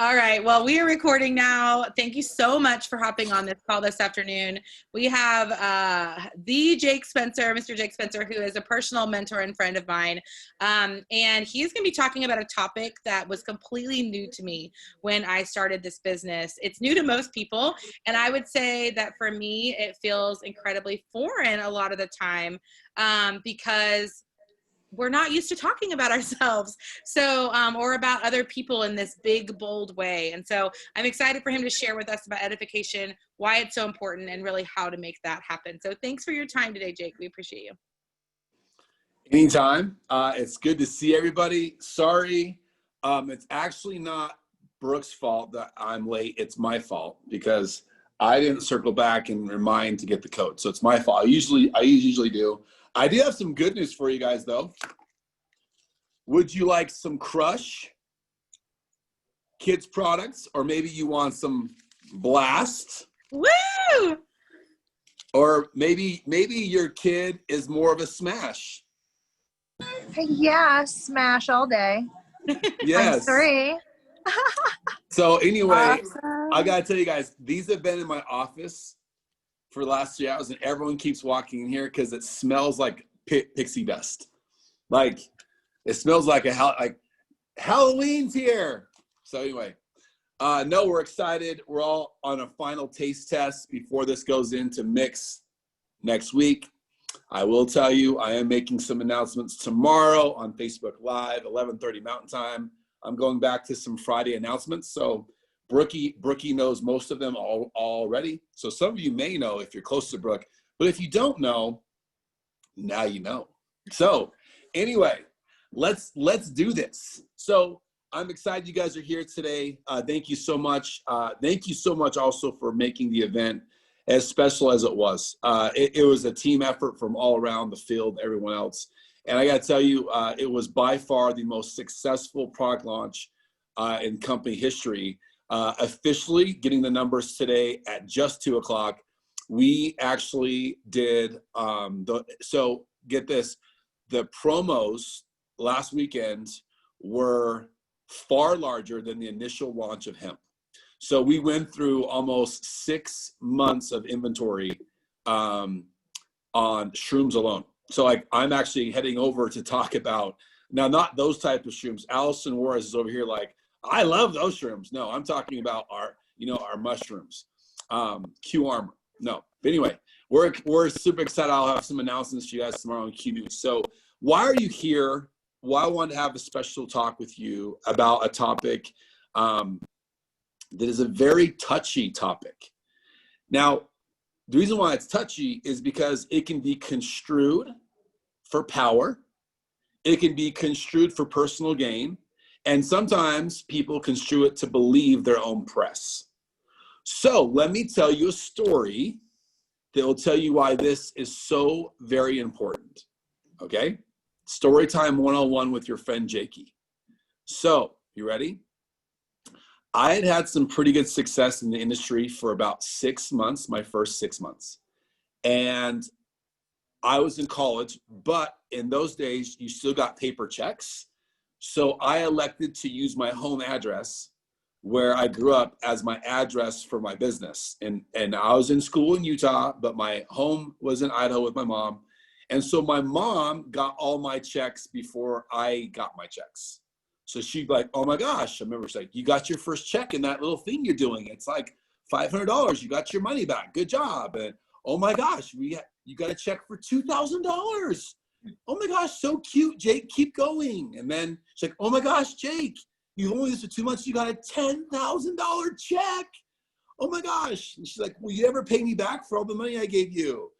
All right. Well, we are recording now. Thank you so much for hopping on this call this afternoon. We have the Jake Spencer, Mr. Jake Spencer, who is a personal mentor and friend of mine. And he's going to be talking about a topic that was completely new to me when I started this business. It's new to most people. And I would say that for me, it feels incredibly foreign a lot of the time because we're not used to talking about ourselves, or about other people in this big, bold way. And so I'm excited for him to share with us about edification, why it's so important, and really how to make that happen. So thanks for your time today, Jake. We appreciate you. Anytime. It's good to see everybody. Sorry, it's actually not Brooke's fault that I'm late. It's my fault because I didn't circle back and remind to get the code. So it's my fault. I usually do. I do have some good news for you guys, though. Would you like some Crush kids products, or maybe you want some Blast? Woo! Or maybe your kid is more of a Smash. Yeah, Smash all day. Yes. I'm 3. So anyway, Awesome. I gotta tell you guys, these have been in my office for the last 3 hours, and everyone keeps walking in here because it smells like pixie dust. Like it smells like Halloween's here. So anyway, no, we're excited. We're all on a final taste test before this goes into mix next week. I will tell you, I am making some announcements tomorrow on Facebook Live, 11:30 Mountain Time. I'm going back to some Friday announcements. So Brookie knows most of them already. So some of you may know if you're close to Brooke, but if you don't know, now you know. So anyway, let's do this. So I'm excited you guys are here today. Thank you so much. Thank you so much also for making the event as special as it was. It was a team effort from all around the field, everyone else. And I got to tell you, it was by far the most successful product launch in company history. Officially getting the numbers today at just 2 o'clock. We actually did, so get this, the promos last weekend were far larger than the initial launch of hemp. So we went through almost 6 months of inventory on shrooms alone. So I'm actually heading over to talk about, now not those type of shrooms. Allison Juarez is over here like, I love those shrooms. No, I'm talking about our mushrooms. Q Armor. No. But anyway, we're super excited. I'll have some announcements for you guys tomorrow on Q News. So why are you here? Why I wanted to have a special talk with you about a topic that is a very touchy topic. Now, the reason why it's touchy is because it can be construed for power. It can be construed for personal gain. And sometimes people construe it to believe their own press. So let me tell you a story that will tell you why this is so very important. Okay? Storytime 101 with your friend Jakey. So, you ready? I had some pretty good success in the industry for about 6 months, my first 6 months. And I was in college, but in those days, you still got paper checks. So I elected to use my home address where I grew up as my address for my business. And I was in school in Utah, but my home was in Idaho with my mom. And so my mom got all my checks before I got my checks. So she'd be like, oh my gosh, I remember she's like, you got your first check in that little thing you're doing. It's like $500, you got your money back, good job. And oh my gosh, you got a check for $2,000. Oh my gosh, so cute, Jake, keep going. And then she's like, oh my gosh, Jake, you've only this for 2 months, you got a $10,000 check. Oh my gosh. And she's like, will you ever pay me back for all the money I gave you?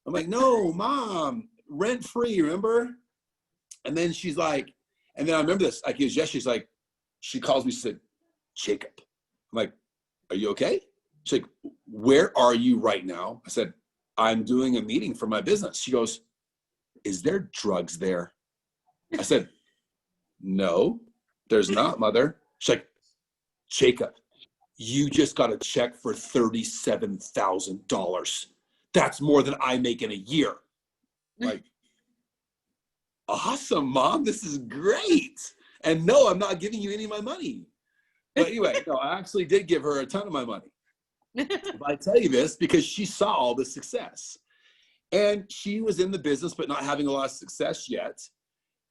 I'm like, no, Mom, rent free, remember? And then she's like, and then I remember this, like it was yesterday, she's like, she calls me, she said, Jacob. I'm like, are you okay? She's like, where are you right now? I said, I'm doing a meeting for my business. She goes, is there drugs there? I said, no, there's not, Mother. She's like, Jacob, you just got a check for $37,000. That's more than I make in a year. Like, awesome, Mom, this is great. And no, I'm not giving you any of my money. But anyway, no, I actually did give her a ton of my money. But I tell you this because she saw all the success. And she was in the business, but not having a lot of success yet.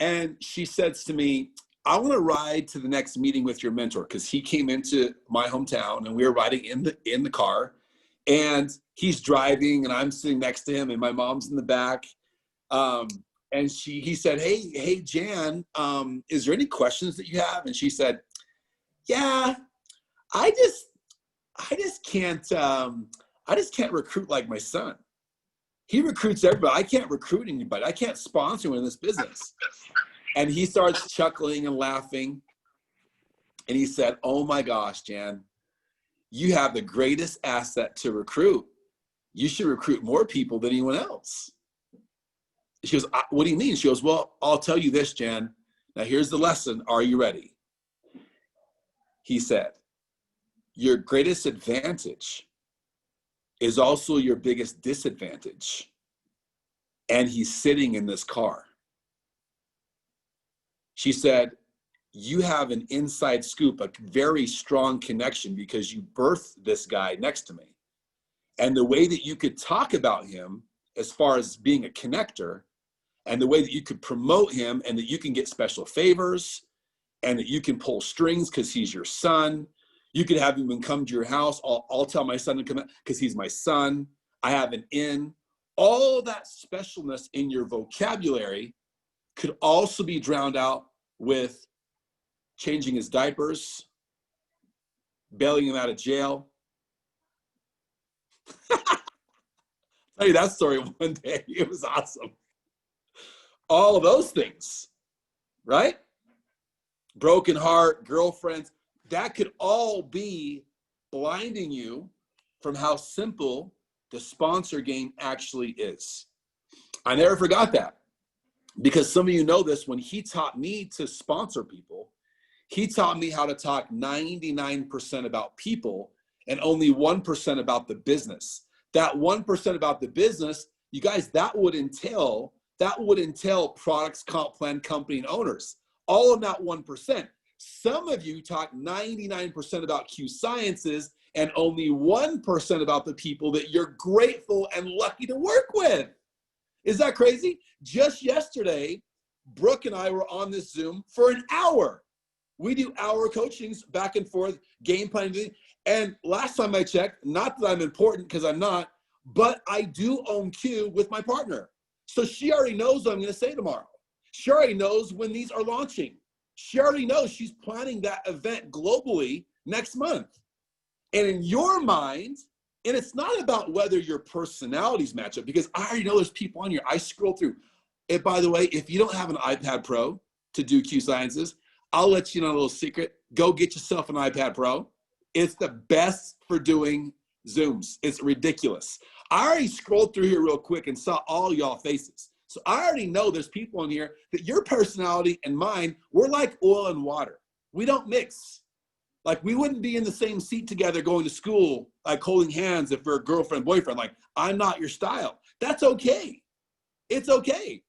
And she says to me, I want to ride to the next meeting with your mentor, because he came into my hometown and we were riding in the car, and he's driving and I'm sitting next to him and my mom's in the back. And he said, hey, Jan, is there any questions that you have? And she said, yeah, I just can't recruit like my son. He recruits everybody. I can't recruit anybody. I can't sponsor him in this business. And he starts chuckling and laughing. And he said, oh my gosh, Jan, you have the greatest asset to recruit. You should recruit more people than anyone else. She goes, what do you mean? She goes, well, I'll tell you this, Jan. Now here's the lesson. Are you ready? He said, your greatest advantage is also your biggest disadvantage. And he's sitting in this car. She said, you have an inside scoop, a very strong connection, because you birthed this guy next to me. And the way that you could talk about him as far as being a connector, and the way that you could promote him, and that you can get special favors, and that you can pull strings because he's your son. You could have him come to your house. I'll tell my son to come because he's my son. I have an in. All that specialness in your vocabulary could also be drowned out with changing his diapers, bailing him out of jail. I'll tell you that story one day. It was awesome. All of those things, right? Broken heart, girlfriends, that could all be blinding you from how simple the sponsor game actually is. I never forgot that, because some of you know this. When he taught me to sponsor people, he taught me how to talk 99% about people and only 1% about the business. That 1% about the business, you guys, that would entail products, comp plan, company, and owners. All of that 1%. Some of you talk 99% about Q Sciences and only 1% about the people that you're grateful and lucky to work with. Is that crazy? Just yesterday, Brooke and I were on this Zoom for an hour. We do hour coachings back and forth, game planning. And last time I checked, not that I'm important, because I'm not, but I do own Q with my partner. So she already knows what I'm going to say tomorrow. She already knows when these are launching. She already knows she's planning that event globally next month. And in your mind, and it's not about whether your personalities match up, because I already know there's people on here. I scroll through. And by the way, if you don't have an iPad Pro to do Q Sciences, I'll let you know a little secret. Go get yourself an iPad Pro. It's the best for doing Zooms. It's ridiculous. I already scrolled through here real quick and saw all y'all faces. So I already know there's people in here that your personality and mine, we're like oil and water. We don't mix. Like, we wouldn't be in the same seat together going to school, like holding hands if we're a girlfriend, boyfriend. Like, I'm not your style. That's okay. It's okay.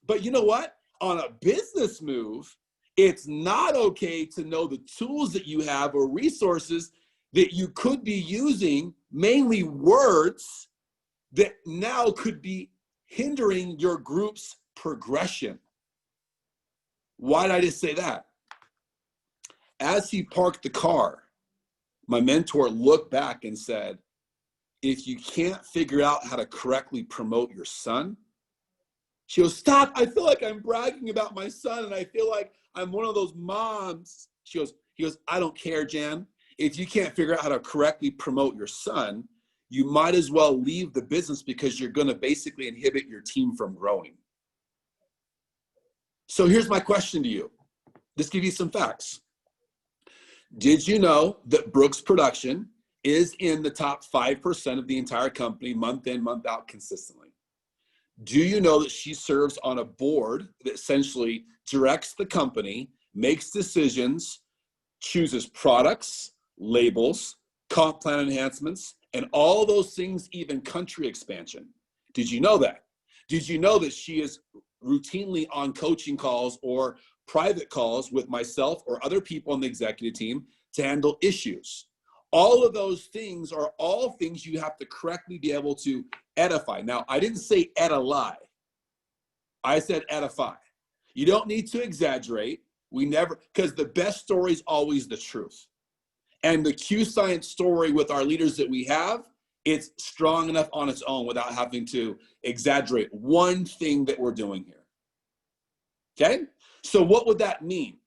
But you know what? On a business move, it's not okay to know the tools that you have or resources that you could be using, mainly words, that now could be hindering your group's progression. Why did I just say that? As he parked the car, my mentor looked back and said, if you can't figure out how to correctly promote your son, she goes, stop, I feel like I'm bragging about my son and I feel like I'm one of those moms. He goes, I don't care, Jan. If you can't figure out how to correctly promote your son, you might as well leave the business, because you're going to basically inhibit your team from growing. So here's my question to you. Just give you some facts. Did you know that Brooke's production is in the top 5% of the entire company, month in, month out, consistently? Do you know that she serves on a board that essentially directs the company, makes decisions, chooses products, labels, comp plan enhancements, and all those things, even country expansion? Did you know that? Did you know that she is routinely on coaching calls or private calls with myself or other people on the executive team to handle issues. All of those things are all things you have to correctly be able to edify. Now, I didn't say edify. I said edify. You don't need to exaggerate. We never, because the best story is always the truth. And the Q Science story with our leaders that we have, it's strong enough on its own without having to exaggerate one thing that we're doing here. Okay? So what would that mean?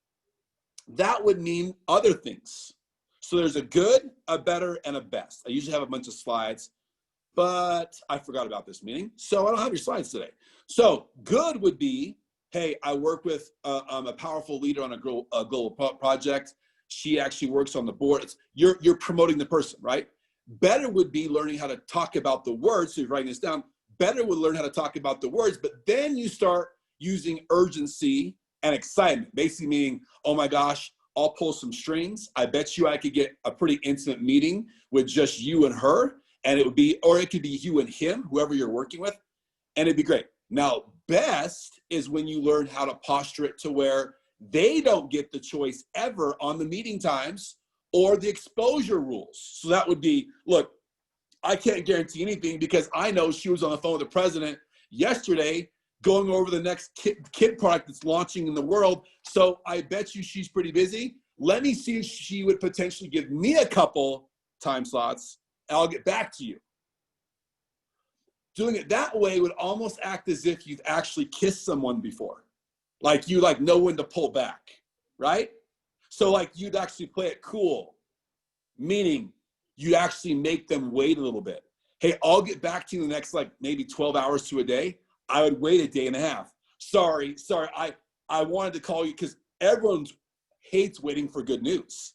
That would mean other things. So there's a good, a better, and a best. I usually have a bunch of slides, but I forgot about this meeting, so I don't have your slides today. So good would be, hey, I work with a powerful leader on a global project. She actually works on the board. You're promoting the person, right? Better would be learning how to talk about the words. So you're writing this down. Better would learn how to talk about the words, but then you start using urgency and excitement, basically meaning, oh my gosh, I'll pull some strings. I bet you I could get a pretty intimate meeting with just you and her, and it would be, or it could be you and him, whoever you're working with, and it'd be great. Now, best is when you learn how to posture it to where they don't get the choice ever on the meeting times or the exposure rules. So that would be, look, I can't guarantee anything because I know she was on the phone with the president yesterday going over the next kid product that's launching in the world. So I bet you she's pretty busy. Let me see if she would potentially give me a couple time slots, and I'll get back to you. Doing it that way would almost act as if you've actually kissed someone before. Like you know when to pull back, right? So like you'd actually play it cool, meaning you actually make them wait a little bit. Hey, I'll get back to you in the next like maybe 12 hours to a day. I would wait a day and a half. Sorry, I wanted to call you because everyone hates waiting for good news.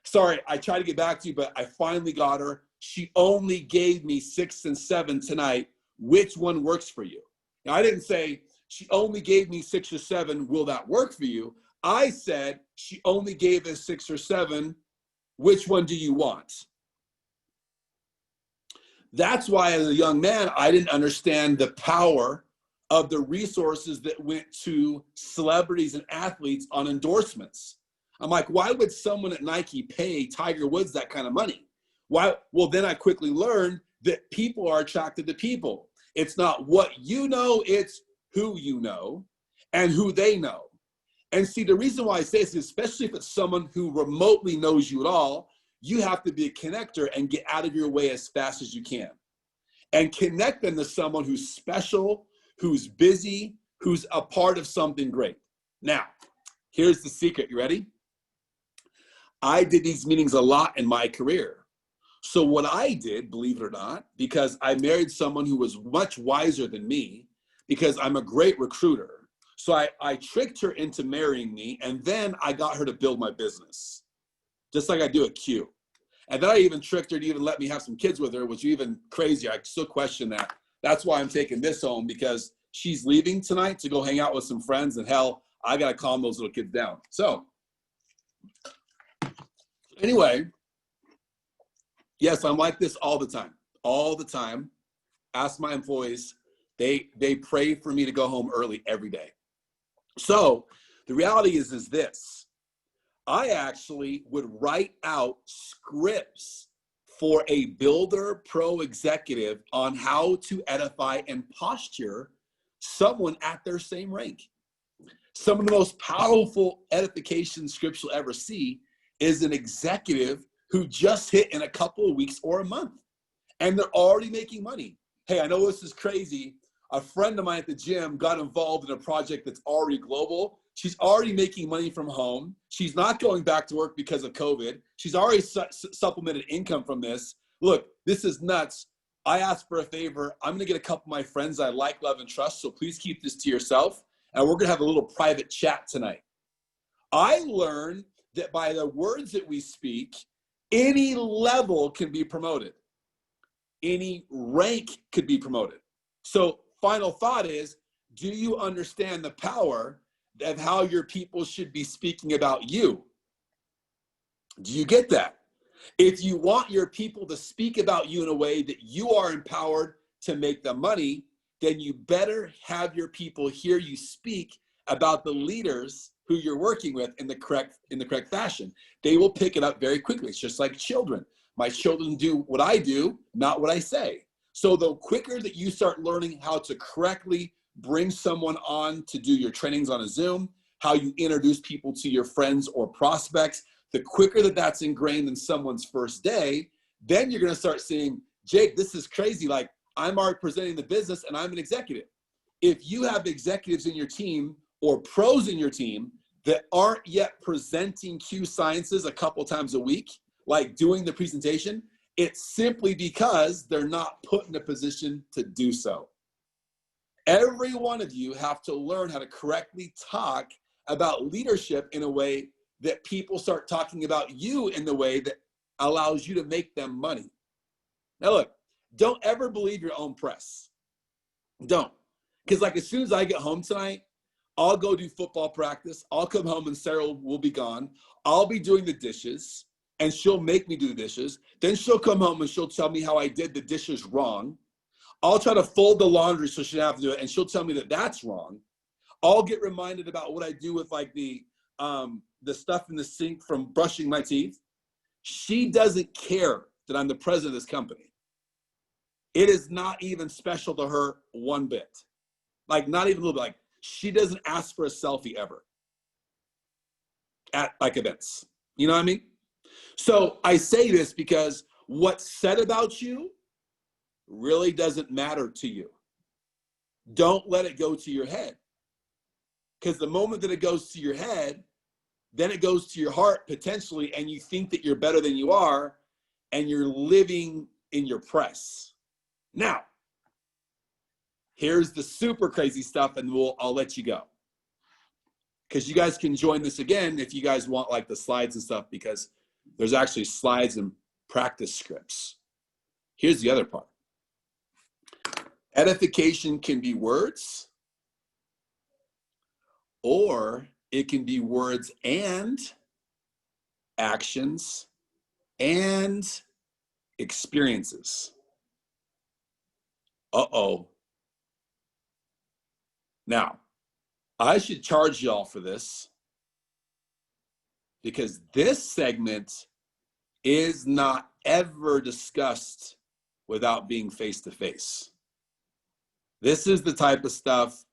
Sorry, I tried to get back to you, but I finally got her. She only gave me 6 and 7 tonight. Which one works for you? Now, I didn't say she only gave me 6 or 7. Will that work for you? I said she only gave us 6 or 7. Which one do you want? That's why as a young man, I didn't understand the power of the resources that went to celebrities and athletes on endorsements. I'm like, why would someone at Nike pay Tiger Woods that kind of money? Why? Well, then I quickly learned that people are attracted to people. It's not what you know, it's who you know and who they know. And see, the reason why I say this is especially if it's someone who remotely knows you at all, you have to be a connector and get out of your way as fast as you can. And connect them to someone who's special, who's busy, who's a part of something great. Now, here's the secret. You ready? I did these meetings a lot in my career. So what I did, believe it or not, because I married someone who was much wiser than me, because I'm a great recruiter. So I tricked her into marrying me, and then I got her to build my business, just like I do at Q. And then I even tricked her to even let me have some kids with her, which is even crazier. I still question that. That's why I'm taking this home, because she's leaving tonight to go hang out with some friends, and hell, I got to calm those little kids down. So anyway, yes, I'm like this all the time, Ask my employees. They pray for me to go home early every day. So the reality is this. I actually would write out scripts for a builder pro executive on how to edify and posture someone at their same rank. Some of the most powerful edification scripts you'll ever see is an executive who just hit in a couple of weeks or a month, and they're already making money. Hey, I know this is crazy. A friend of mine at the gym got involved in a project that's already global. She's already making money from home. She's not going back to work because of COVID. She's already supplemented income from this. Look, this is nuts. I asked for a favor. I'm going to get a couple of my friends I like, love, and trust, so please keep this to yourself, and we're going to have a little private chat tonight. I learned that by the words that we speak, any level can be promoted. Any rank could be promoted. So final thought is, do you understand the power of how your people should be speaking about you? Do you get that? If you want your people to speak about you in a way that you are empowered to make them money, then you better have your people hear you speak about the leaders who you're working with in the correct fashion. They will pick it up very quickly. It's just like children. My children do what I do, not what I say. So the quicker that you start learning how to correctly bring someone on to do your trainings on a Zoom, how you introduce people to your friends or prospects, the quicker that that's ingrained in someone's first day, then you're going to start seeing, Jake, this is crazy. Like, I'm already presenting the business and I'm an executive. If you have executives in your team or pros in your team that aren't yet presenting Q Sciences a couple times a week, like doing the presentation, it's simply because they're not put in a position to do so. Every one of you have to learn how to correctly talk about leadership in a way that people start talking about you in the way that allows you to make them money. Now look, don't ever believe your own press. Don't. Because like as soon as I get home tonight, I'll go do football practice. I'll come home and Sarah will be gone. I'll be doing the dishes and she'll make me do the dishes. Then she'll come home and she'll tell me how I did the dishes wrong. I'll try to fold the laundry so she doesn't have to do it and she'll tell me that that's wrong. I'll get reminded about what I do with like the stuff in the sink from brushing my teeth. She doesn't care that I'm the president of this company. It is not even special to her one bit. Like not even a little bit. Like she doesn't ask for a selfie ever at like events. You know what I mean? So I say this because what's said about you really doesn't matter to you. Don't let it go to your head. Because the moment that it goes to your head, then it goes to your heart potentially, and you think that you're better than you are, and you're living in your press. Now, here's the super crazy stuff, and I'll let you go. Because you guys can join this again if you guys want like the slides and stuff, because there's actually slides and practice scripts. Here's the other part. Edification can be words, or it can be words and actions and experiences. Uh-oh. Now, I should charge y'all for this because this segment is not ever discussed without being face-to-face. This is the type of stuff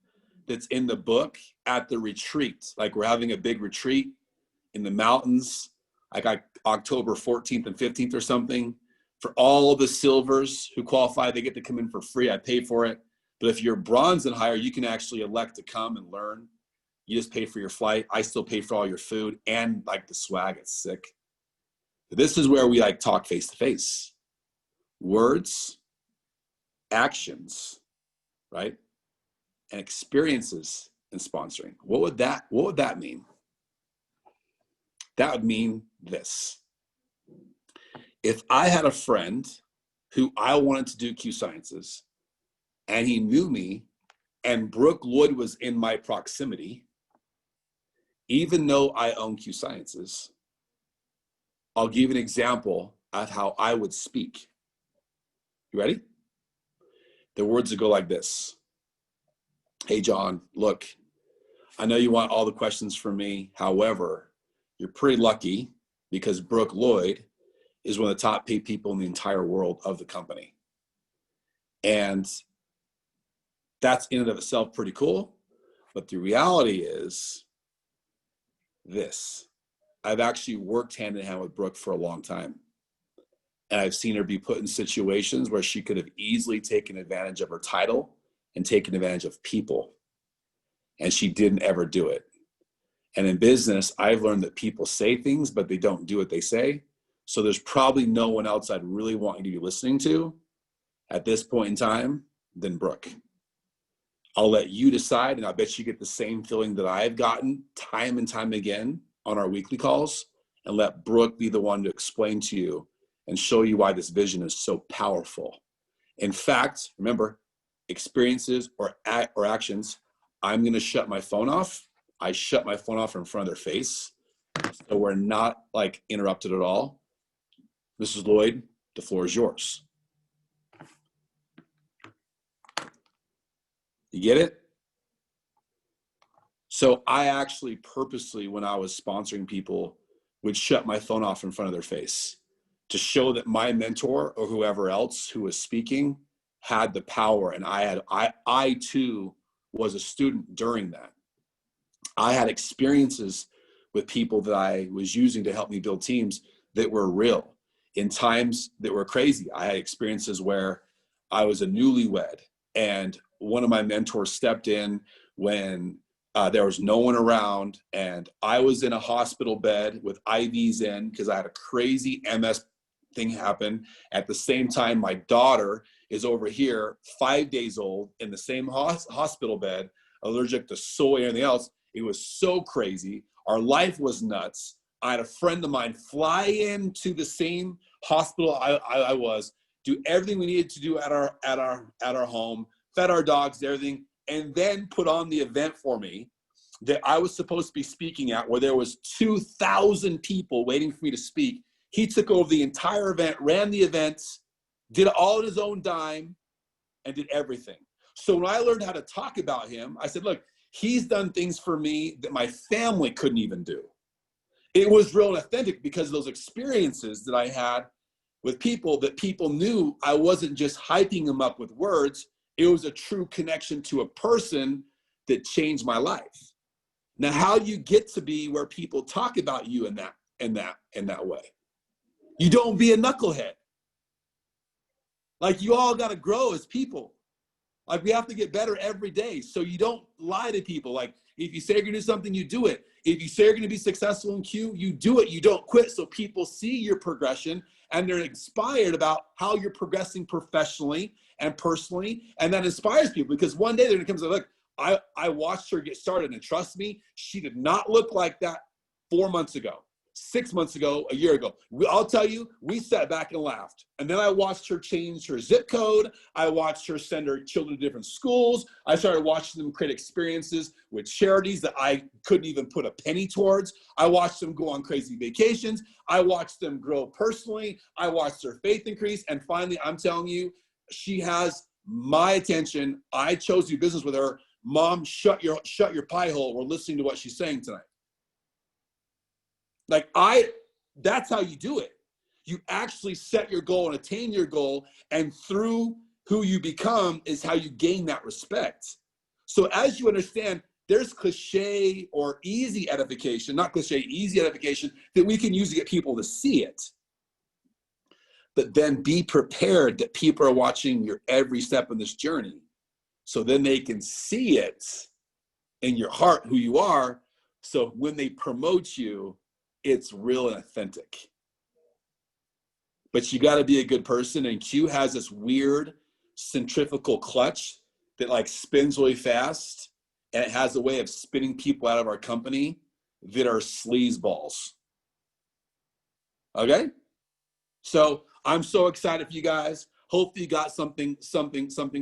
that's in the book at the retreat. Like we're having a big retreat in the mountains, like October 14th and 15th or something. For all the silvers who qualify, they get to come in for free. I pay for it. But if you're bronze and higher, you can actually elect to come and learn. You just pay for your flight. I still pay for all your food and like the swag. It's sick. But this is where we like talk face to face. Words, actions, right? And experiences in sponsoring. What would that mean? That would mean this. If I had a friend who I wanted to do Q Sciences and he knew me and Brooke Lloyd was in my proximity, even though I own Q Sciences, I'll give you an example of how I would speak. You ready? The words would go like this. Hey, John, look, I know you want all the questions from me. However, you're pretty lucky because Brooke Lloyd is one of the top paid people in the entire world of the company. And that's in and of itself pretty cool. But the reality is this. I've actually worked hand in hand with Brooke for a long time. And I've seen her be put in situations where she could have easily taken advantage of her title and taken advantage of people. And she didn't ever do it. And in business, I've learned that people say things, but they don't do what they say. So there's probably no one else I'd really want you to be listening to at this point in time than Brooke. I'll let you decide, and I bet you get the same feeling that I've gotten time and time again on our weekly calls, and let Brooke be the one to explain to you and show you why this vision is so powerful. In fact, remember, experiences or actions, I'm going to shut my phone off. I shut my phone off in front of their face, so we're not like interrupted at all. Mrs. Lloyd, the floor is yours. You get it? So I actually purposely, when I was sponsoring people, would shut my phone off in front of their face to show that my mentor or whoever else who was speaking had the power. And I too was a student during that. I had experiences with people that I was using to help me build teams that were real in times that were crazy. I had experiences where I was a newlywed and one of my mentors stepped in when there was no one around, and I was in a hospital bed with IVs in because I had a crazy MS thing happen. At the same time, my daughter is over here, 5 days old, in the same hospital bed, allergic to soy and everything else. It was so crazy. Our life was nuts. I had a friend of mine fly into the same hospital I was, do everything we needed to do at our home, fed our dogs, everything, and then put on the event for me that I was supposed to be speaking at, where there was 2,000 people waiting for me to speak. He took over the entire event, ran the events, did it all in his own dime, and did everything. So when I learned how to talk about him, I said, look, he's done things for me that my family couldn't even do. It was real and authentic because of those experiences that I had with people, that people knew I wasn't just hyping them up with words. It was a true connection to a person that changed my life. Now, how do you get to be where people talk about you in that way? You don't be a knucklehead. Like, you all got to grow as people. Like, we have to get better every day. So you don't lie to people. Like, if you say you're going to do something, you do it. If you say you're going to be successful in Q, you do it. You don't quit. So people see your progression and they're inspired about how you're progressing professionally and personally. And that inspires people, because one day they're going to come and say, look, I watched her get started, and trust me, she did not look like that 4 months ago, 6 months ago, a year ago. I'll tell you, we sat back and laughed. And then I watched her change her zip code. I watched her send her children to different schools. I started watching them create experiences with charities that I couldn't even put a penny towards. I watched them go on crazy vacations. I watched them grow personally. I watched their faith increase. And finally, I'm telling you, she has my attention. I chose to do business with her. Mom, shut your pie hole. We're listening to what she's saying tonight. Like, that's how you do it. You actually set your goal and attain your goal, and through who you become is how you gain that respect. So as you understand, there's cliche or easy edification, not cliche, easy edification that we can use to get people to see it. But then be prepared that people are watching your every step in this journey. So then they can see it in your heart, who you are. So when they promote you, it's real and authentic. But you got to be a good person. And Q has this weird centrifugal clutch that like spins really fast. And it has a way of spinning people out of our company that are sleazeballs. Okay? So I'm so excited for you guys. Hopefully you got something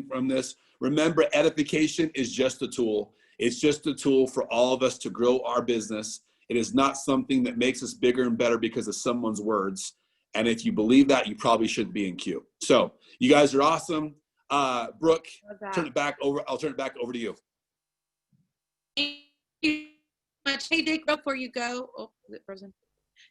from this. Remember, edification is just a tool. It's just a tool for all of us to grow our business. It is not something that makes us bigger and better because of someone's words. And if you believe that, you probably shouldn't be in Q. So you guys are awesome. Brooke, I'll turn it back over to you. Thank you so much. Hey, Dick, before you go. Oh, is it frozen?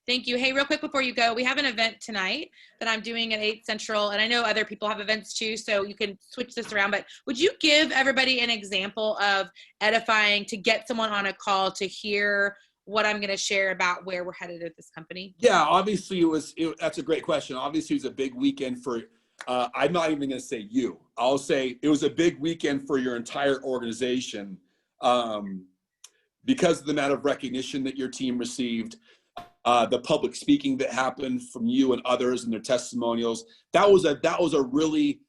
Thank you. Hey, real quick before you go, we have an event tonight that I'm doing at 8 Central, and I know other people have events too, so you can switch this around, but would you give everybody an example of edifying to get someone on a call to hear what I'm going to share about where we're headed at this company? Yeah, obviously that's a great question. Obviously it was a big weekend for, I'm not even going to say you. I'll say it was a big weekend for your entire organization because of the amount of recognition that your team received. The public speaking that happened from you and others and their testimonials. That was a really,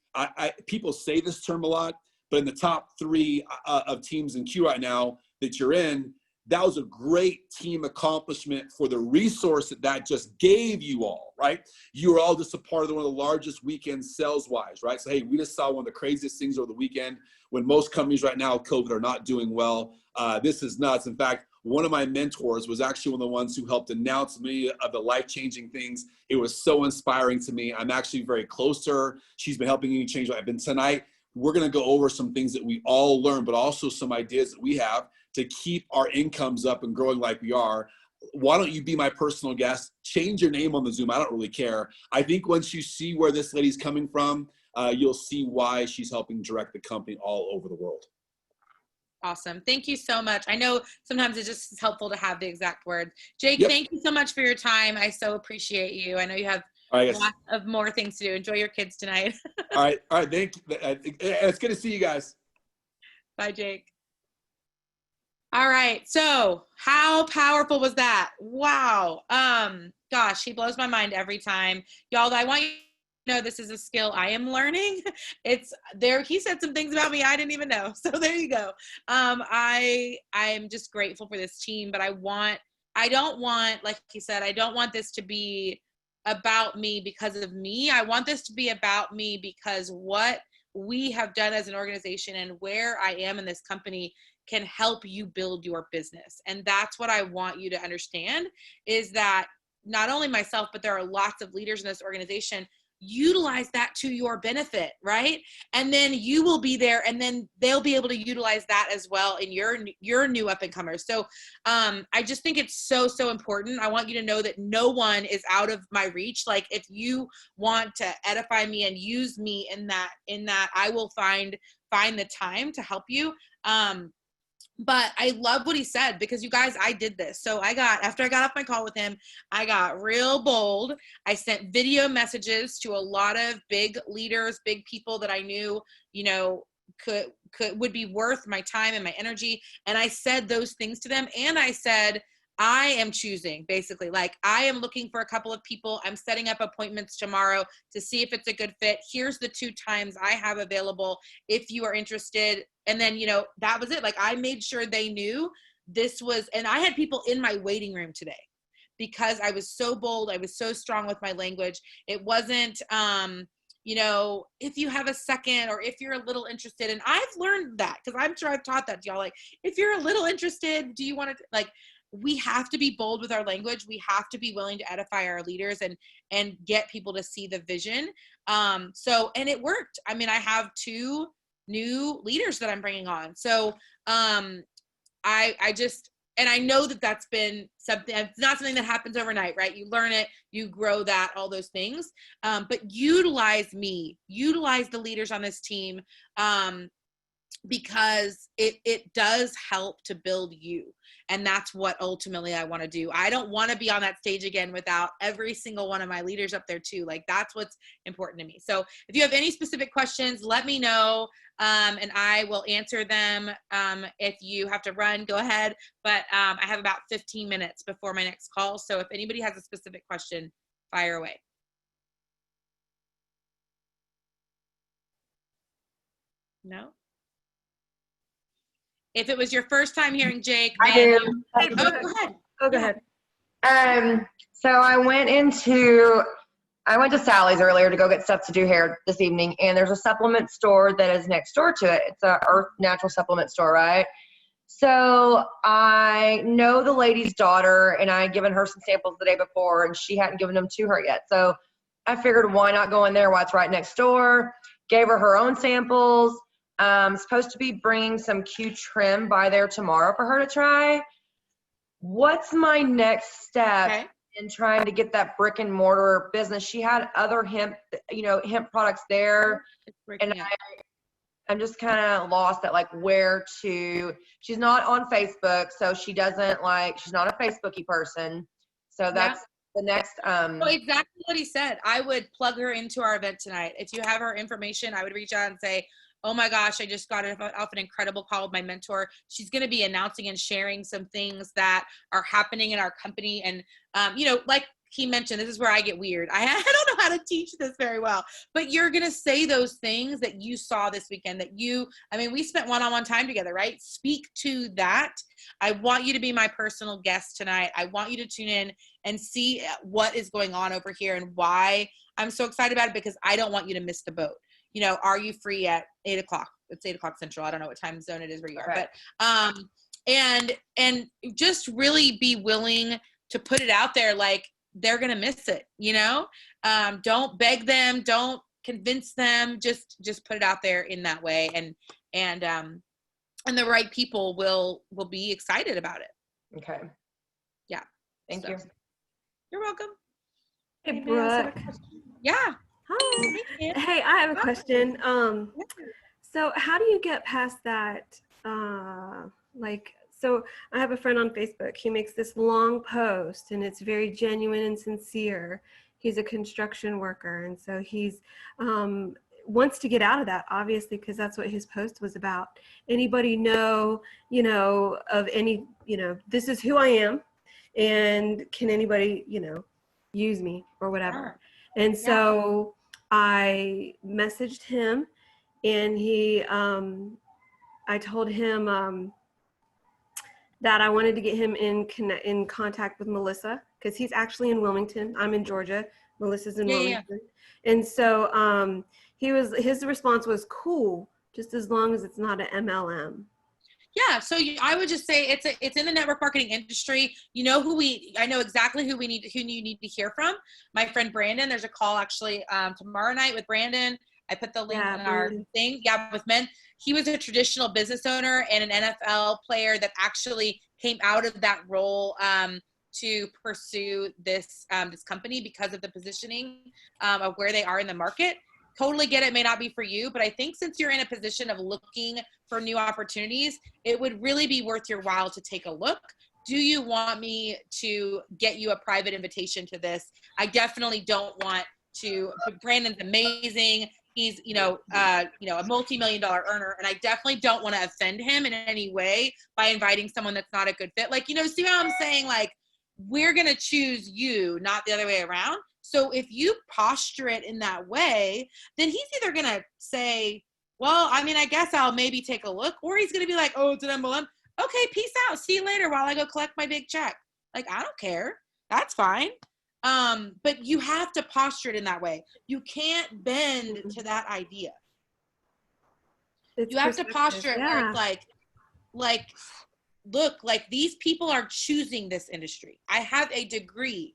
people say this term a lot, but in the top 3 of teams in Q right now that you're in, that was a great team accomplishment for the resource that just gave you all, right? You were all just a part of one of the largest weekends sales-wise, right? So, hey, we just saw one of the craziest things over the weekend when most companies right now, COVID, are not doing well. This is nuts. In fact, one of my mentors was actually one of the ones who helped announce many of the life-changing things. It was so inspiring to me. I'm actually very close to her. She's been helping me change what I've been tonight. We're going to go over some things that we all learned, but also some ideas that we have to keep our incomes up and growing like we are, why don't you be my personal guest? Change your name on the Zoom. I don't really care. I think once you see where this lady's coming from, you'll see why she's helping direct the company all over the world. Awesome. Thank you so much. I know sometimes it's just helpful to have the exact words. Jake, Yep. Thank you so much for your time. I so appreciate you. I know you have lots of more things to do. Enjoy your kids tonight. All right. Thank you. It's good to see you guys. Bye, Jake. All right. So how powerful was that? Wow. Gosh, he blows my mind every time. Y'all, I want you to know this is a skill I am learning. It's there. He said some things about me I didn't even know. So there you go. I'm just grateful for this team, but I don't want, like he said, I don't want this to be about me because of me. I want this to be about me because what we have done as an organization and where I am in this company can help you build your business. And that's what I want you to understand, is that not only myself, but there are lots of leaders in this organization. Utilize that to your benefit, right? And then you will be there, and then they'll be able to utilize that as well in your new up and comers. So I just think it's so important. I want you to know that no one is out of my reach. Like, if you want to edify me and use me in that, I will find the time to help you. But I love what he said, because you guys, I did this. So after I got off my call with him, I got real bold. I sent video messages to a lot of big leaders, big people that I knew, would be worth my time and my energy. And I said those things to them. And I said, I am choosing, basically, like, I am looking for a couple of people. I'm setting up appointments tomorrow to see if it's a good fit. Here's the 2 times I have available if you are interested. And then, that was it. Like, I made sure they knew this was, and I had people in my waiting room today because I was so bold. I was so strong with my language. It wasn't, if you have a second, or if you're a little interested. And I've learned that, because I'm sure I've taught that to y'all. Like, if you're a little interested, do you want to, like, we have to be bold with our language. We have to be willing to edify our leaders and get people to see the vision. And it worked. I mean, I have 2 new leaders that I'm bringing on. So I know that that's been something, it's not something that happens overnight, right? You learn it, you grow that, all those things. But utilize the leaders on this team, because it does help to build you. And that's what ultimately I want to do. I don't want to be on that stage again without every single one of my leaders up there too. Like, that's what's important to me. So if you have any specific questions, let me know, and I will answer them. If you have to run, go ahead. But I have about 15 minutes before my next call. So if anybody has a specific question, fire away. No? If it was your first time hearing Jake, I do. Oh, go ahead. Oh, go ahead. So I went to Sally's earlier to go get stuff to do hair this evening, and there's a supplement store that is next door to it. It's a Earth Natural Supplement store, right? So I know the lady's daughter, and I had given her some samples the day before, and she hadn't given them to her yet. So I figured, why not go in there while it's right next door? Gave her own samples. Supposed to be bringing some Q trim by there tomorrow for her to try. What's my next step in trying to get that brick and mortar business? She had other hemp products there, and I'm just kind of lost at like where to. She's not on Facebook, so she's not a Facebooky person. So that's the next. So exactly what he said. I would plug her into our event tonight. If you have her information, I would reach out and say, oh my gosh, I just got off an incredible call with my mentor. She's going to be announcing and sharing some things that are happening in our company. And, like he mentioned, this is where I get weird. I don't know how to teach this very well, but you're going to say those things that you saw this weekend we spent one-on-one time together, right? Speak to that. I want you to be my personal guest tonight. I want you to tune in and see what is going on over here and why I'm so excited about it, because I don't want you to miss the boat. Are you free at 8 o'clock? It's 8 o'clock Central. I don't know what time zone it is where you are, right. But, and just really be willing to put it out there. Like, they're going to miss it, don't beg them. Don't convince them. Just put it out there in that way. And and the right people will be excited about it. Okay. Yeah. Thank So, you. You're welcome. Hey, Anybody else have a Brooke. question? Yeah. Hi. Hey, Kim. Hey, I have a Hi. question. So how do you get past that? So I have a friend on Facebook. He makes this long post and it's very genuine and sincere. He's a construction worker. And so he's, wants to get out of that, obviously, because that's what his post was about. Anybody know, of any, this is who I am, and can anybody, use me or whatever. And so I messaged him, and I told him that I wanted to get him in contact with Melissa, because he's actually in Wilmington. I'm in Georgia. Melissa's in Wilmington. And so his response was, cool, just as long as it's not an MLM. Yeah, so I would just say it's in the network marketing industry. I know exactly who you need to hear from. My friend Brandon, there's a call actually tomorrow night with Brandon. I put the link in our thing. Yeah, with men. He was a traditional business owner and an NFL player that actually came out of that role to pursue this company because of the positioning of where they are in the market. Totally get it, may not be for you, but I think since you're in a position of looking for new opportunities, it would really be worth your while to take a look. Do you want me to get you a private invitation to this? I definitely don't want to. Brandon's amazing. He's, a multi-million-dollar earner, and I definitely don't want to offend him in any way by inviting someone that's not a good fit. See how I'm saying, we're going to choose you, not the other way around. So if you posture it in that way, then he's either going to say, well, I guess I'll maybe take a look, or he's going to be like, oh, it's an MLM. Okay, peace out. See you later while I go collect my big check. I don't care. That's fine. But you have to posture it in that way. You can't bend to that idea. You have to posture it where it's look, these people are choosing this industry. I have a degree.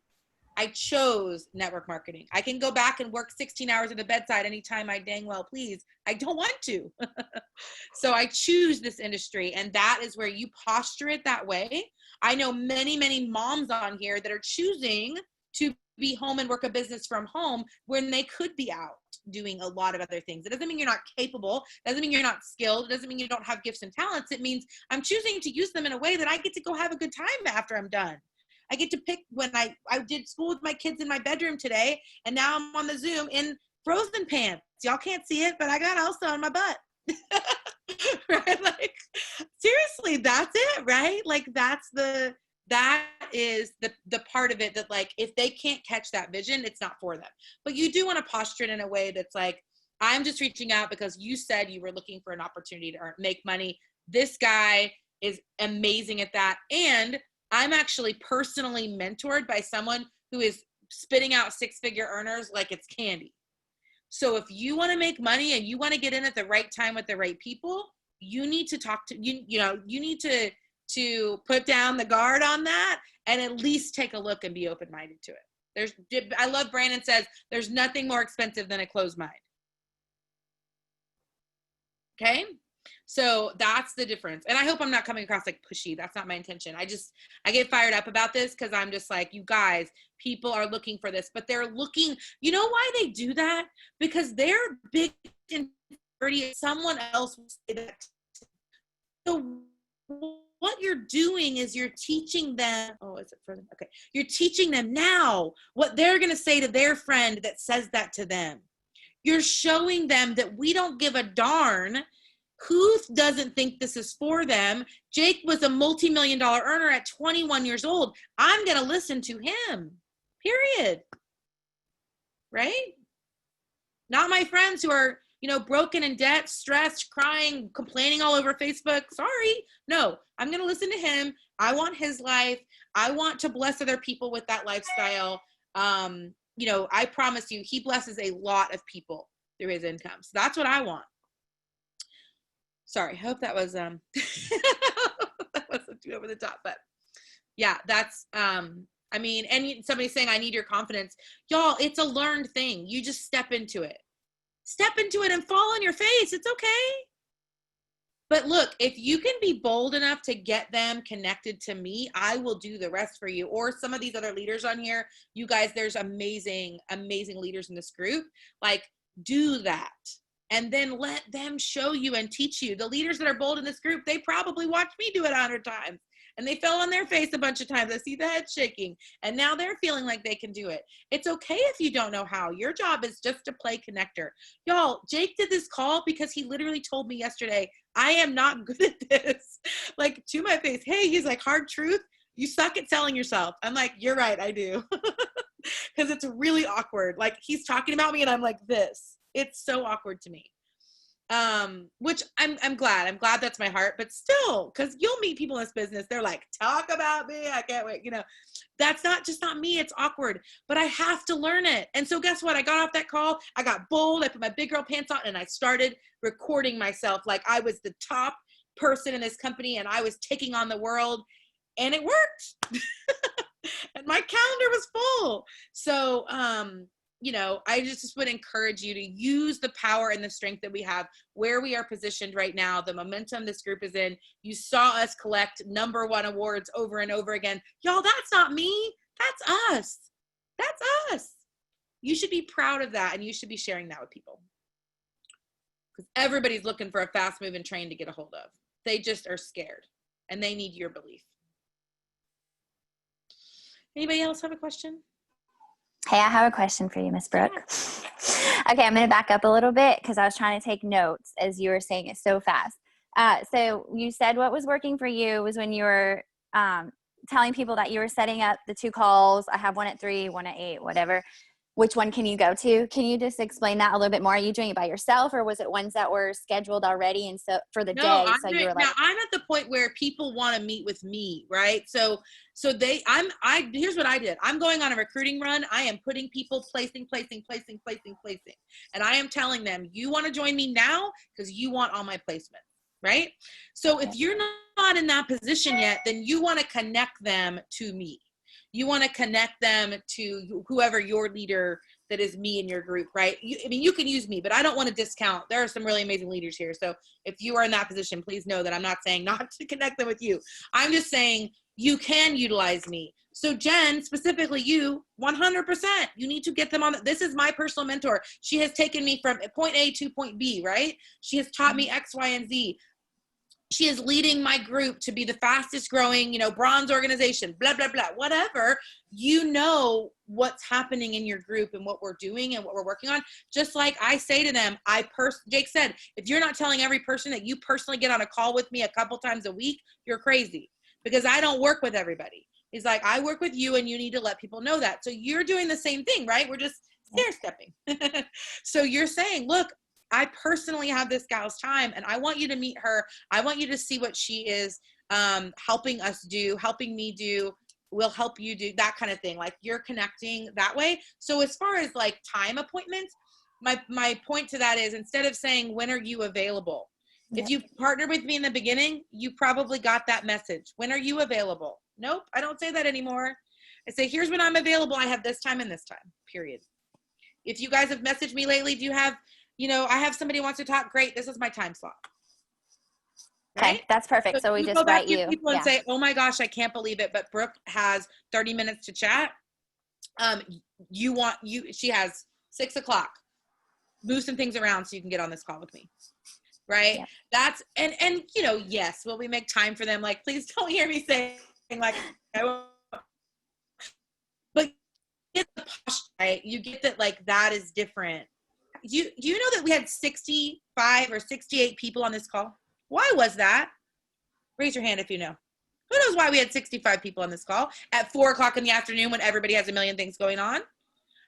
I chose network marketing. I can go back and work 16 hours at the bedside anytime I dang well please. I don't want to. So I choose this industry, and that is where you posture it that way. I know many, many moms on here that are choosing to be home and work a business from home when they could be out doing a lot of other things. It doesn't mean you're not capable. It doesn't mean you're not skilled. It doesn't mean you don't have gifts and talents. It means I'm choosing to use them in a way that I get to go have a good time after I'm done. I get to pick when I did school with my kids in my bedroom today, and now I'm on the Zoom in frozen pants. Y'all can't see it, but I got Elsa on my butt. Right? Seriously, that's it, right? That is the part of it that if they can't catch that vision, it's not for them. But you do want to posture it in a way that's I'm just reaching out because you said you were looking for an opportunity to make money. This guy is amazing at that. And I'm actually personally mentored by someone who is spitting out six-figure earners like it's candy. So if you want to make money and you want to get in at the right time with the right people, you need to talk to, you need to put down the guard on that and at least take a look and be open-minded to it. I love Brandon says, there's nothing more expensive than a closed mind. Okay? So that's the difference. And I hope I'm not coming across pushy. That's not my intention. I get fired up about this because I'm just you guys, people are looking for this, but they're looking, you know why they do that? Because they're big and dirty. Someone else will say that. So what you're doing is you're teaching them, is it further? Okay. You're teaching them now what they're going to say to their friend that says that to them. You're showing them that we don't give a darn who doesn't think this is for them. Jake was a multi-million-dollar earner at 21 years old. I'm going to listen to him, period. Right? Not my friends who are, broken in debt, stressed, crying, complaining all over Facebook. Sorry. No, I'm going to listen to him. I want his life. I want to bless other people with that lifestyle. I promise you, he blesses a lot of people through his income. So that's what I want. Sorry, I hope that was that wasn't too over the top, but yeah, that's and somebody's saying I need your confidence. Y'all, it's a learned thing. You just step into it and fall on your face. It's okay. But look, if you can be bold enough to get them connected to me, I will do the rest for you. Or some of these other leaders on here, you guys, there's amazing, amazing leaders in this group. Like, do that. And then let them show you and teach you. The leaders that are bold in this group, they probably watched me do it 100 times. And they fell on their face a bunch of times. I see the head shaking. And now they're feeling like they can do it. It's okay if you don't know how. Your job is just to play connector. Y'all, Jake did this call because he literally told me yesterday, I am not good at this. Like, to my face. Hey, he's like, hard truth, you suck at selling yourself. I'm like, you're right, I do. Because it's really awkward. Like, he's talking about me and I'm like this. It's so awkward to me. Which I'm glad that's my heart, but still, because you'll meet people in this business, they're like, talk about me, I can't wait, you know. That's not me, it's awkward, but I have to learn it. And so guess what, I got off that call, I got bold, I put my big girl pants on, and I started recording myself like I was the top person in this company and I was taking on the world, and it worked. And my calendar was full. So you know, I just would encourage you to use the power and the strength that we have where we are positioned right now, the momentum this group is in. You saw us collect #1 awards over and over again. Y'all, that's not me. That's us. That's us. You should be proud of that, and you should be sharing that with people. Because everybody's looking for a fast-moving train to get a hold of. They just are scared, and they need your belief. Anybody else have a question? Hey, I have a question for you, Miss Brooke. Okay, I'm going to back up a little bit because I was trying to take notes as you were saying it so fast. So you said what was working for you was when you were telling people that you were setting up the 2 calls. I have one at 3, one at 8, whatever. Which one can you go to? Can you just explain that a little bit more? Are you doing it by yourself, or was it ones that were scheduled already and so for the day? So you were like, now I'm at the point where people want to meet with me, right? So here's what I did. I'm going on a recruiting run. I am putting people placing. And I am telling them, you want to join me now because you want all my placements, right? So if you're not in that position yet, then you want to connect them to me. You want to connect them to whoever your leader that is me in your group, right? I mean, you can use me, but I don't want to discount. There are some really amazing leaders here. So if you are in that position, please know that I'm not saying not to connect them with you. I'm just saying you can utilize me. So Jen, specifically you, 100%, you need to get them on. This is my personal mentor. She has taken me from point A to point B, right? She has taught me X, Y, and Z. She is leading my group to be the fastest growing, you know, bronze organization, blah, blah, blah, whatever. You know what's happening in your group and what we're doing and what we're working on. Just like I say to them, Jake said, if you're not telling every person that you personally get on a call with me a couple times a week, you're crazy, because I don't work with everybody. He's like, I work with you and you need to let people know that. So you're doing the same thing, right? We're just stair stepping. So you're saying, look, I personally have this gal's time and I want you to meet her. I want you to see what she is helping us do, helping me do, will help you do, that kind of thing. Like, you're connecting that way. So as far as like time appointments, my point to that is, instead of saying, when are you available? If you partnered with me in the beginning, you probably got that message. When are you available? Nope, I don't say that anymore. I say, here's when I'm available. I have this time and this time, period. If you guys have messaged me lately, do you have, you know, I have somebody who wants to talk, great, this is my time slot. Right? Okay, that's perfect. So we just write you. People and say, oh my gosh, I can't believe it, but Brooke has 30 minutes to chat. She has 6 o'clock. Move some things around so you can get on this call with me. Right? Yep. That's, and you know, yes, will we make time for them? Like, please don't hear me saying like, but get the posture, right? You get that, like, that is different. You know that we had 65 or 68 people on this call? Why was that? Raise your hand if you know. Who knows why we had 65 people on this call at 4 o'clock in the afternoon when everybody has a million things going on?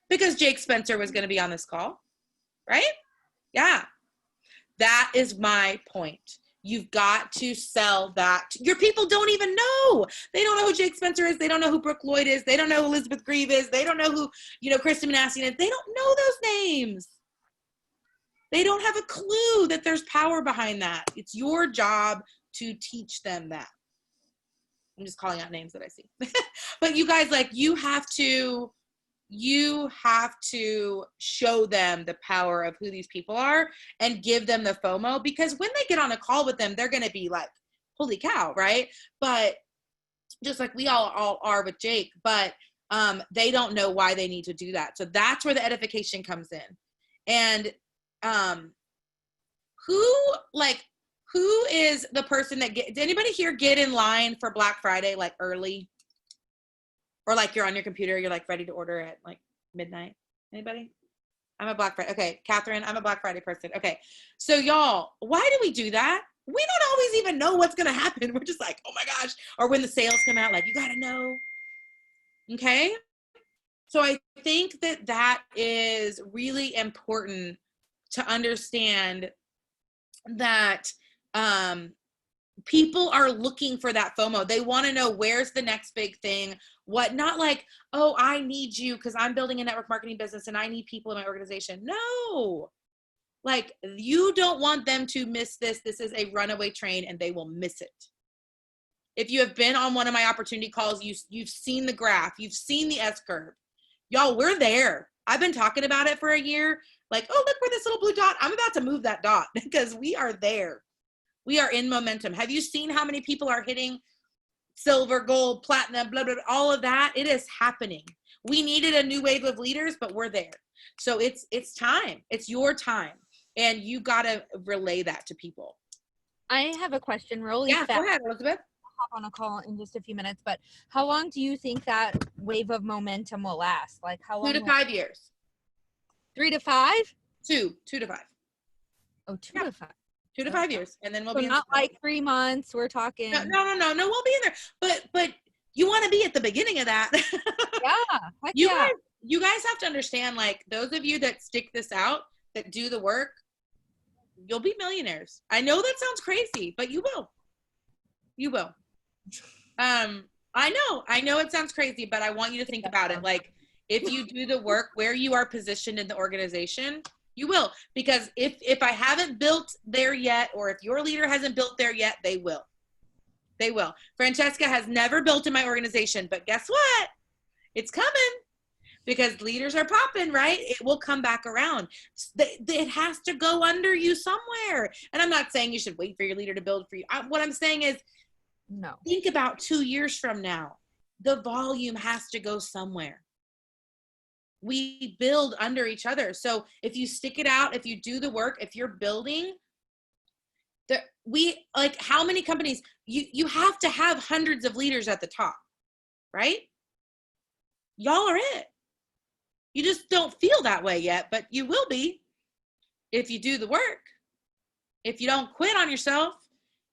Because Jake Spencer was going to be on this call, right? Yeah. That is my point. You've got to sell that. Your people don't even know. They don't know who Jake Spencer is. They don't know who Brooke Lloyd is. They don't know who Elizabeth Grieve is. They don't know who, you know, Kristen Manassian is. They don't know those names. They don't have a clue that there's power behind that. It's your job to teach them that. I'm just calling out names that I see. But you guys, like, you have to you have to show them the power of who these people are and give them the FOMO, because when they get on a call with them, they're going to be like, holy cow, right? But just like we all are with Jake, but they don't know why they need to do that. So that's where the edification comes in. And who is the person that did anybody here get in line for Black Friday like early? Or like you're on your computer, you're like ready to order at like midnight? Anybody? I'm a Black Friday. Okay, Catherine, I'm a Black Friday person. Okay, so y'all, why do we do that? We don't always even know what's gonna happen. We're just like, oh my gosh. Or when the sales come out, like, you gotta know. Okay? So I think that is really important to understand that people are looking for that FOMO. They want to know where's the next big thing. What, not like, oh, I need you because I'm building a network marketing business and I need people in my organization. No, like, you don't want them to miss this. This is a runaway train and they will miss it. If you have been on one of my opportunity calls, you've seen the graph, you've seen the S curve. Y'all, we're there. I've been talking about it for a year. Like, oh, look where this little blue dot. I'm about to move that dot because we are there. We are in momentum. Have you seen how many people are hitting silver, gold, platinum, blah, blah, blah, all of that? It is happening. We needed a new wave of leaders, but we're there. So it's time. It's your time. And you got to relay that to people. I have a question really fast. Go ahead, Elizabeth. I'll hop on a call in just a few minutes, but how long do you think that wave of momentum will last? Like how long? 2 to 5 years. 3 to 5? 2 to 5. Oh, 2 to 5. 2 to 5 years, and then we'll So be in not like 3 months. We're talking. No, we'll be in there. But you want to be at the beginning of that. Yeah. You guys have to understand, like, those of you that stick this out, that do the work, you'll be millionaires. I know that sounds crazy, but you will. You will. I know it sounds crazy, but I want you to think about it. Like, if you do the work where you are positioned in the organization, you will. Because if I haven't built there yet, or if your leader hasn't built there yet, they will. They will. Francesca has never built in my organization, but guess what? It's coming. Because leaders are popping, right? It will come back around. It has to go under you somewhere. And I'm not saying you should wait for your leader to build for you. What I'm saying is, no. Think about 2 years from now. The volume has to go somewhere. We build under each other. So if you stick it out, if you do the work, if you're building, how many companies, you have to have hundreds of leaders at the top, right? Y'all are it. You just don't feel that way yet, but you will be if you do the work. If you don't quit on yourself,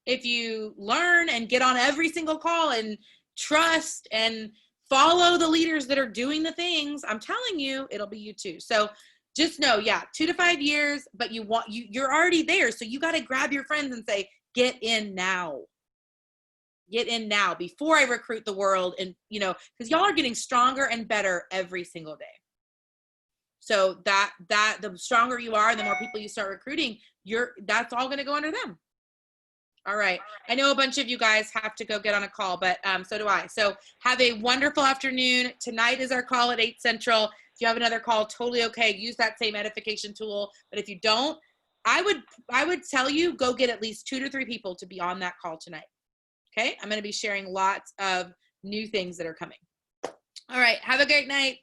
if you learn and get on every single call and trust and follow the leaders that are doing the things, I'm telling you, it'll be you too. So just know, 2 to 5 years, but you're already there. So you got to grab your friends and say, get in now. Get in now before I recruit the world. And, because y'all are getting stronger and better every single day. So that the stronger you are, the more people you start recruiting, that's all going to go under them. All right. I know a bunch of you guys have to go get on a call, but so do I. So have a wonderful afternoon. Tonight is our call at 8 Central. If you have another call, totally okay. Use that same edification tool. But if you don't, I would tell you, go get at least 2 to 3 people to be on that call tonight. Okay. I'm going to be sharing lots of new things that are coming. All right. Have a great night.